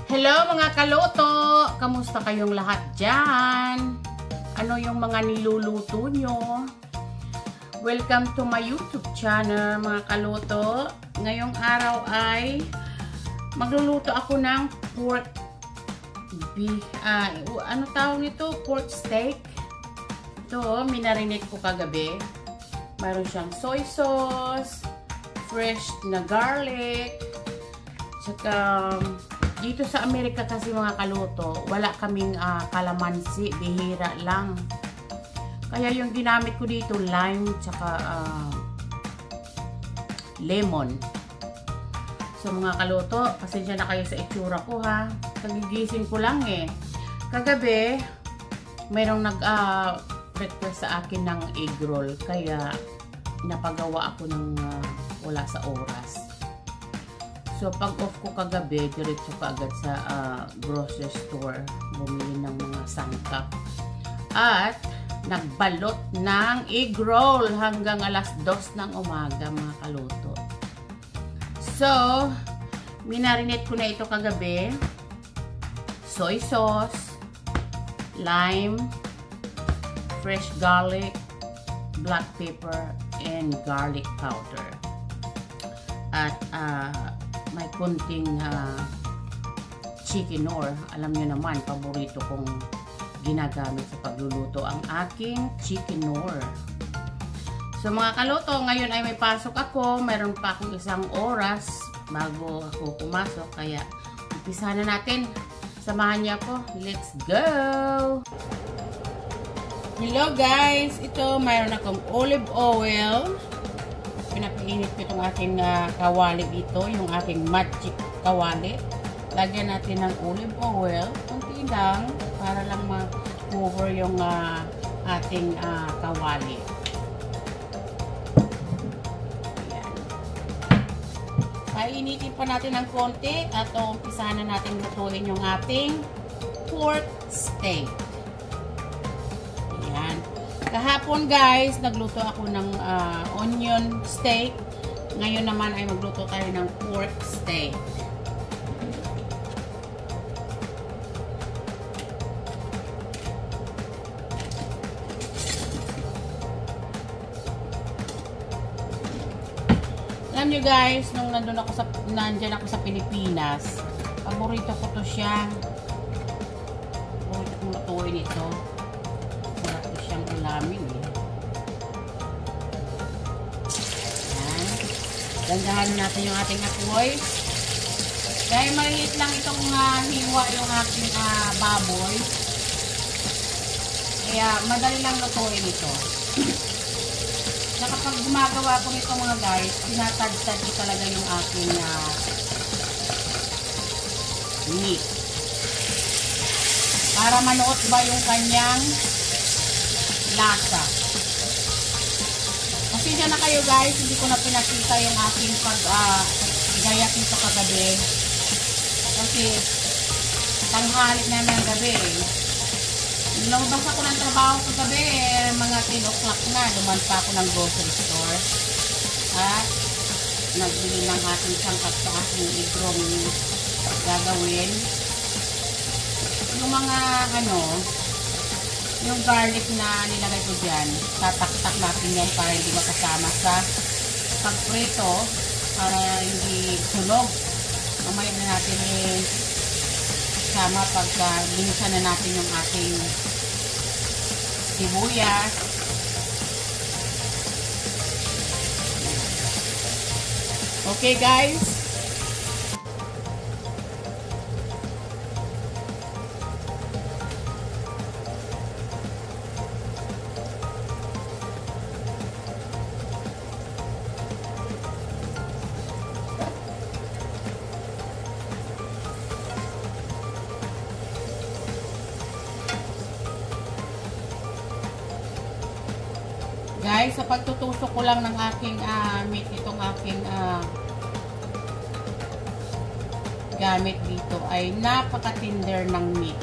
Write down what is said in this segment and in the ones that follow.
Hello mga kaloto! Kamusta kayong lahat dyan? Ano yung mga niluluto nyo? Welcome to my YouTube channel mga kaloto. Ngayong araw ay magluluto ako ng pork ano tawag nito? Pork steak. Ito, minarinate ko kagabi. Mayroon siyang soy sauce, fresh na garlic, tsaka dito sa Amerika kasi mga kaloto, wala kaming kalamansi, bihira lang. Kaya yung ginamit ko dito, lime, tsaka lemon. So mga kaloto, pasensya na kayo sa itsura ko ha. Kagigising ko lang eh. Kagabi, mayroong nag-request sa akin ng egg roll. Kaya napagawa ako ng wala sa oras. So, pag off ko kagabi, diretso ka agad sa grocery store, bumili ng mga sangkap. At, nagbalot ng egg roll hanggang alas 2 ng umaga, mga kaloto. So, minarinate ko na ito kagabi. Soy sauce, lime, fresh garlic, black pepper, and garlic powder. At, may kunting chicken or alam nyo naman, paborito kong ginagamit sa pagluluto ang aking chicken or. So mga kaloto, ngayon ay may pasok ako. Mayroon pa akong isang oras bago ako pumasok. Kaya umpisa na natin. Samahan niyo ako. Let's go! Hello guys! Ito, mayroon akong olive oil. Pinapainit ko itong aking kawali dito, yung aking magic kawali. Lagyan natin ng olive oil, kunti lang, para lang ma-cover yung ating kawali. Ayan. Painitin pa natin ng konti at umpisahan na natin lutuin yung ating pork steak. Kahapon guys, nagluto ako ng onion steak. Ngayon naman ay magluto tayo ng pork steak. Alam nyo guys, nung nandyan ako sa Pilipinas, paborito ko to siya. Paborito kong lutuin ito. Namin eh. Ayan. Dandahan natin yung ating apoy. Dahil maliit lang itong hiwa yung ating baboy. Kaya madali lang lutuin ito. Na kapag gumagawa ko nito mga guys, tinatad-tad ko talaga yung aking meat. Para manuot ba yung kanyang lasa. Pasensya na kayo guys, hindi ko na pinakita yung aking gayak nito kagabi. Kasi tanghali na ng gabi. Lumabas ako ng trabaho kagabi, mga 10 o'clock na. Duman pa ako ng grocery store. At nagbili ng ating sangkap sa aking igrong gagawin. Yung mga yung garlic na nilagay ko dyan, tatak-tak natin yan para hindi makasama sa pagprito, para hindi sunog. Mamaya na natin sama pag binisa na natin yung ating sibuyas. Okay guys. Guys, sa pagtutusok ko lang ng aking meat, itong aking gamit dito ay napaka-tender ng meat.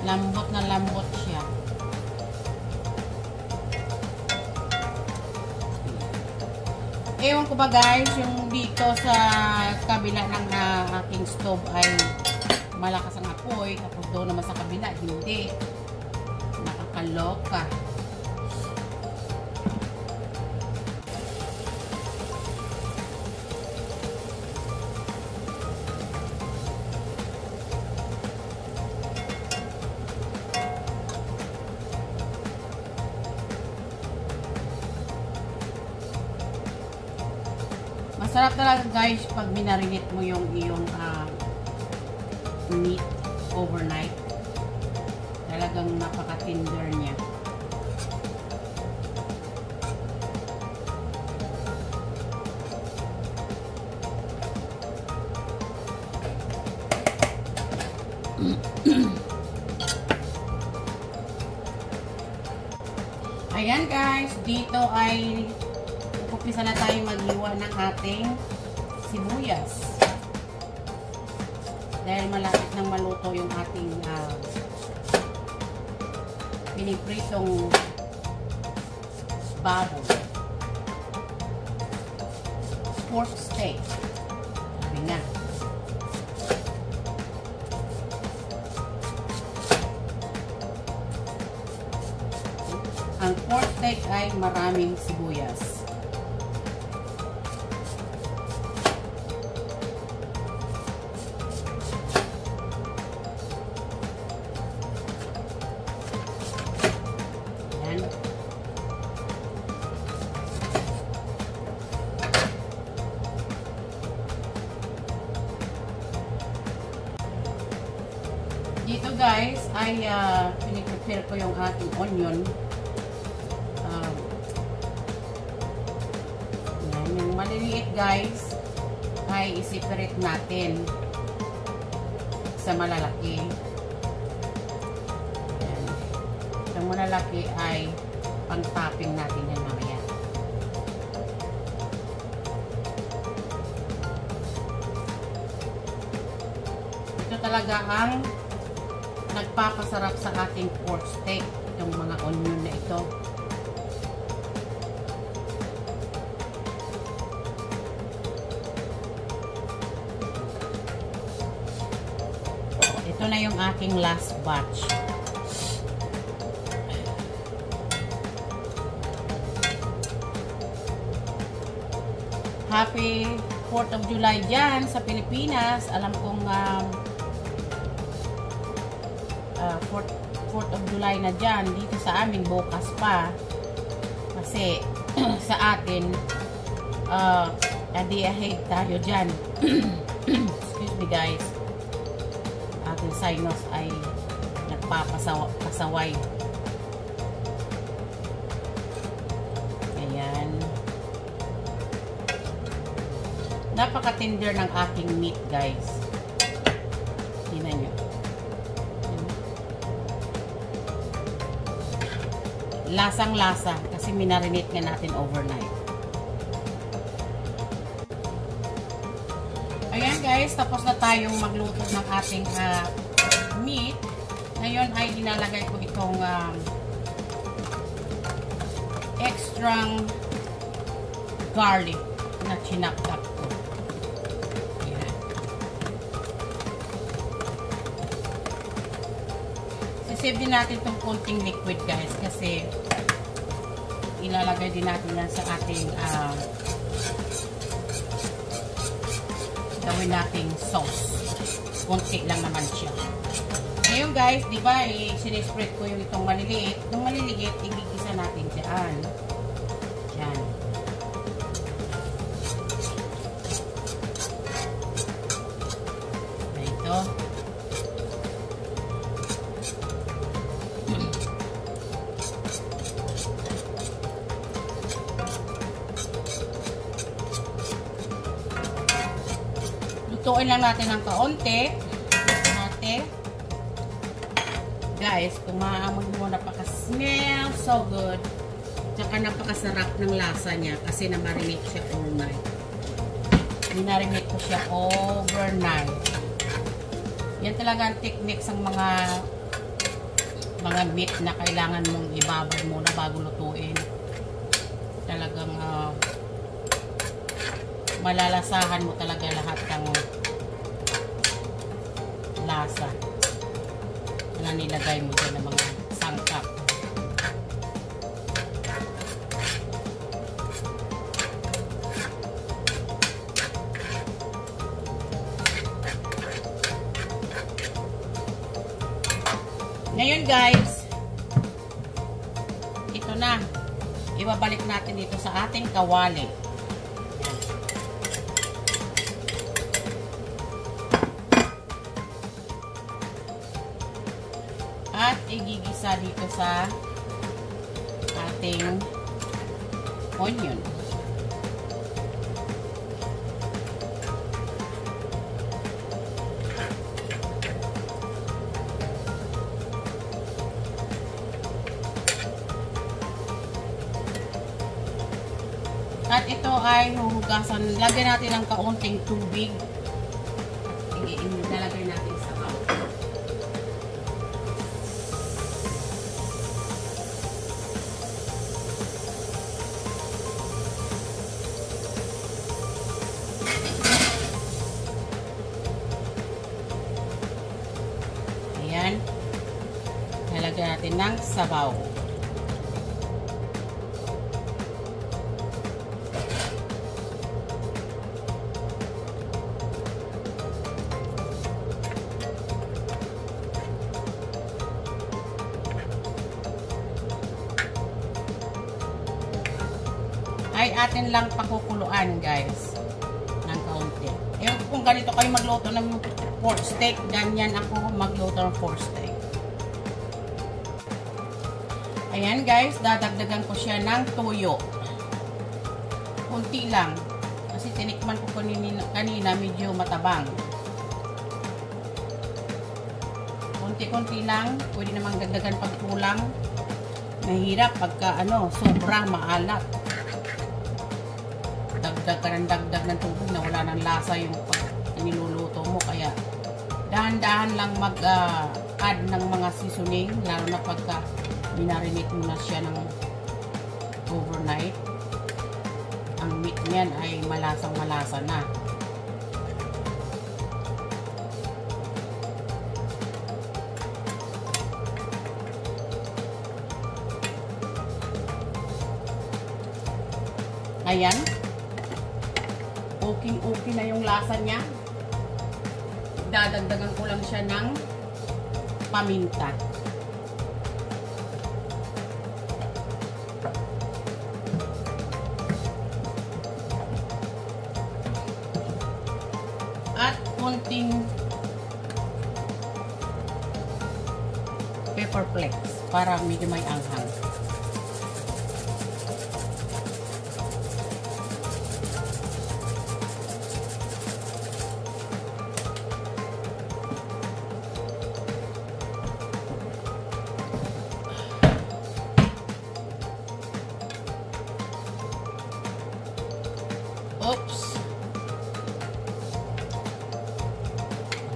Lambot na lambot siya. Ewan ko ba guys, yung dito sa kabila ng aking stove ay malakas ang apoy, tapos doon naman sa kabila, hindi. Nakakaloka. Masarap talaga guys pag minarinate mo yung iyong meat overnight. Talagang napaka-tender niya. Ayan guys, dito ay umpisa na tayo maghiwa ng ating sibuyas. Dahil malapit nang maluto yung ating pinipritong baboy. Pork steak. Sabi nga. Ang pork steak ay maraming sibuyas. Dito guys ay piniprepare ko yung ating onion. Yan, yung maliliit guys ay i-separate natin sa malalaki. Yan. Yung malalaki ay pang-topping natin yan mamaya. Ito talaga ang nagpapasarap sa ating pork steak, itong mga onion na ito. Ito na yung aking last batch. Happy 4th of July dyan sa Pilipinas. Alam kong 4th of July na dyan. Dito sa amin, bukas pa. Kasi, sa atin, a day ahead tayo dyan. Excuse me guys. Ating sinus ay nagpapasaway. Ayan. Napaka-tender ng aking meat guys. Tingnan nyo. Lasang-lasa kasi minarinate nga natin overnight. Ayan guys, tapos na tayong magluto ng ating meat. Ngayon ay ilalagay ko itong extra garlic na chinap-tap ko. Ayan. Sisave din natin itong konting liquid guys kasi ilalagay din natin yan sa ating gawin nating sauce. Konti lang naman siya. Ngayon guys, di ba, sinispread ko yung itong maliliit. Yung maliliit, igigisa natin dyan. Yan. Ito. Lutuin lang natin ng kaunti. Guys, kung maaamoy mo, napaka-smell so good. Tsaka napakasarap ng lasa niya kasi na-marinate siya overnight. Minarinate ko siya overnight. Yan talaga ang technique ng mga meat na kailangan mong ibabad muna bago lutuin. Talagang malalasahan mo talaga lahat ng lasa na nilagay mo dyan ng mga sangkap. Ngayon guys, ito na. Ibabalik natin dito sa ating kawali. At igigisa dito sa ating onion. At ito ay huhugasan. Lagyan natin ng kaunting tubig. Ilalagay natin sa bowl. Ayan. Lalagyan natin ng sabaw. Ay atin lang pakukuluan guys ng kaunti. Kung ganito kayo magluto ng pork steak, ganyan ako magluto ng pork steak. Ayan guys, dadagdagan ko siya ng toyo. Kunti lang. Kasi tinikman ko kanina medyo matabang. Kunti-kunti lang. Pwede namang dagdagan pag kulang. Mahirap pagka sobra maalat. Dagdag ka ng dagdag ng tubig na wala ng lasa yung pag niluluto mo. Kaya dahan-dahan lang mag-add ng mga seasoning, lalo na pagka minarinate mo na siya ng overnight. Ang meat niyan ay malasang-malasa na. Ayan. Okay na yung lasa niya. Dadagdagan ko lang siya ng paminta. At konting pepper flakes para medyo may anghang. Oops.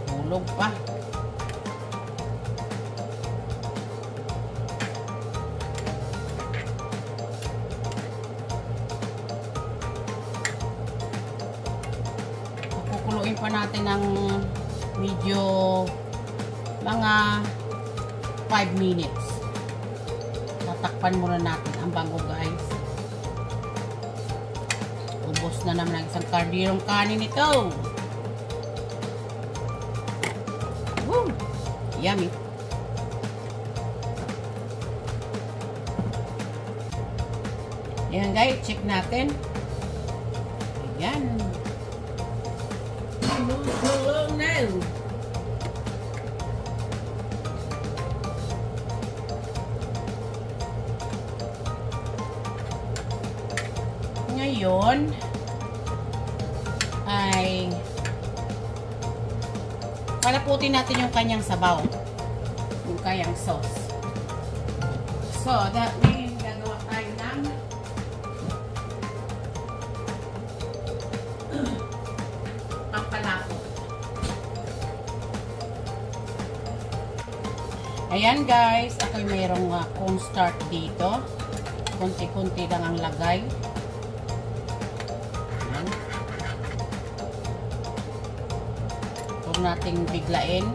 Hulog pa. Kukuluin pa natin ng medyo mga 5 minutes. Tatakpan muna natin ang bago guys. Ubos na naman ang isang kardirong kanin ito. Woo! Yummy. Ayan guys, check natin. Ayan. Hello now. Ngayon ay palaputin natin yung kanyang sabaw, yung kanyang sauce. So that means gagawa tayo ng pampalapot. Ayan guys, ako'y mayroong cornstarch dito. Kunti-kunti lang ang lagay. muna nating biglain.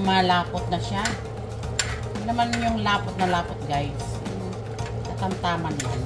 Malapot na siya. Hindi naman yung lapot na lapot, guys. Tatamtaman lang.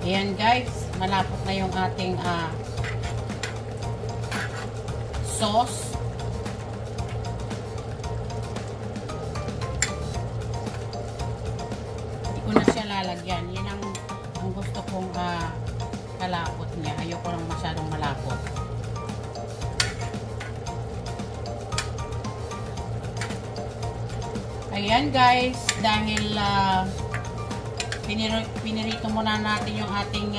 Ayan guys, malapot na yung ating sauce. Hindi ko na siya lalagyan. Yan ang gusto kong kalapot niya. Ayoko lang masyadong malapot. Ayan guys, dahil pinirito muna natin yung ating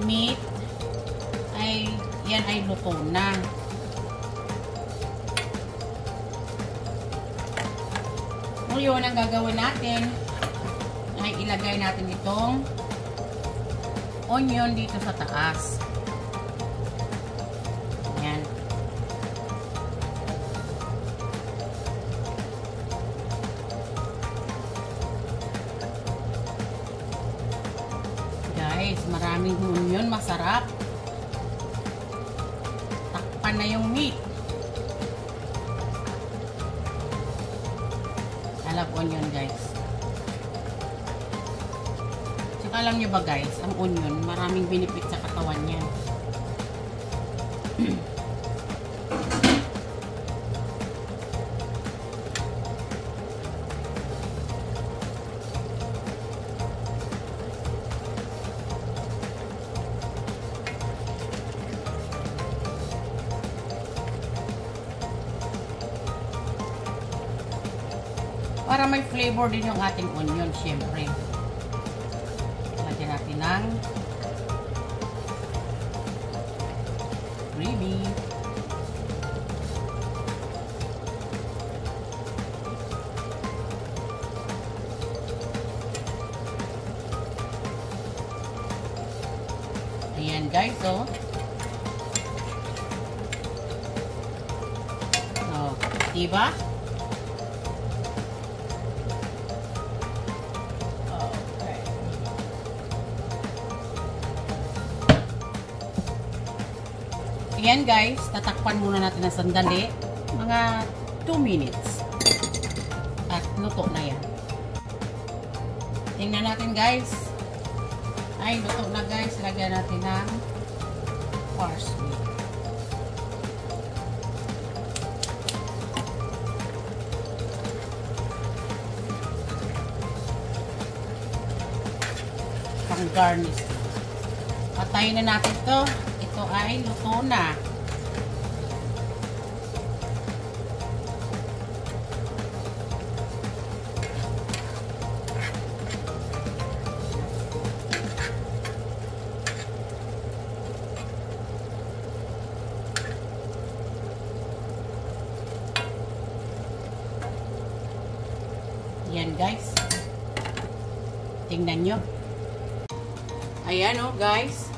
meat, ay yan ay luto na. Ngayon, ang gagawin natin ay ilagay natin itong onion dito sa taas. Yan. Guys, maraming onion, masarap. Takpan na yung meat. I love onion guys. Tsaka alam nyo ba guys, ang onion, maraming benefit sa katawan niya. Para may flavor din yung ating onion, syempre. Lagyan natin ng gravy. Ayan guys, oh. Oh, diba? Ayan guys, tatakpan muna natin ng sandali. Mga 2 minutes. At luto na yan. Tingnan natin guys. Ay, luto na guys. Lagyan natin ng parsley. Pang garnish. Patayin na natin to. Ito ay luto na. guys. Tingnan nyo. Ayan o guys.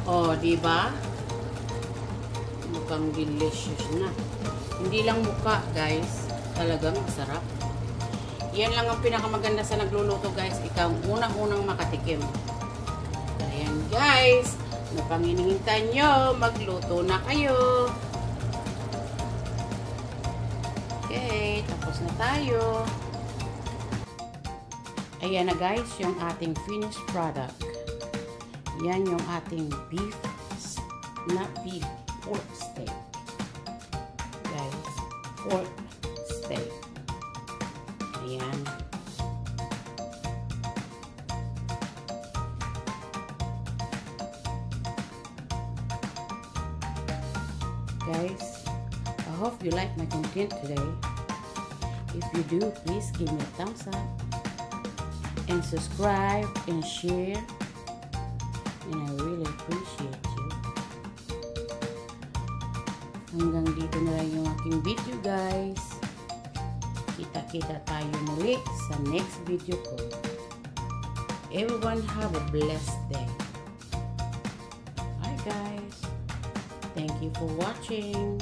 O, diba? Mukhang delicious na. Hindi lang mukha guys. Talagang masarap. Yan lang ang pinakamaganda sa nagluluto guys. Ikaw ang unang-unang makatikim. Ayan guys. Napanginingintay nyo. Magluto na kayo. Okay. Tapos na tayo. Ayan na guys. Yung ating finished product. Yan yung ating beef. Not beef. Pork steak. Guys. Pork steak. Ayan. Guys, I hope you like my content today. If you do, please give me a thumbs up and subscribe and share. And I really appreciate you. Hanggang dito na lang yung aking video guys. Kita-kita tayo muli sa next video ko. Everyone have a blessed day. Bye guys. Thank you for watching.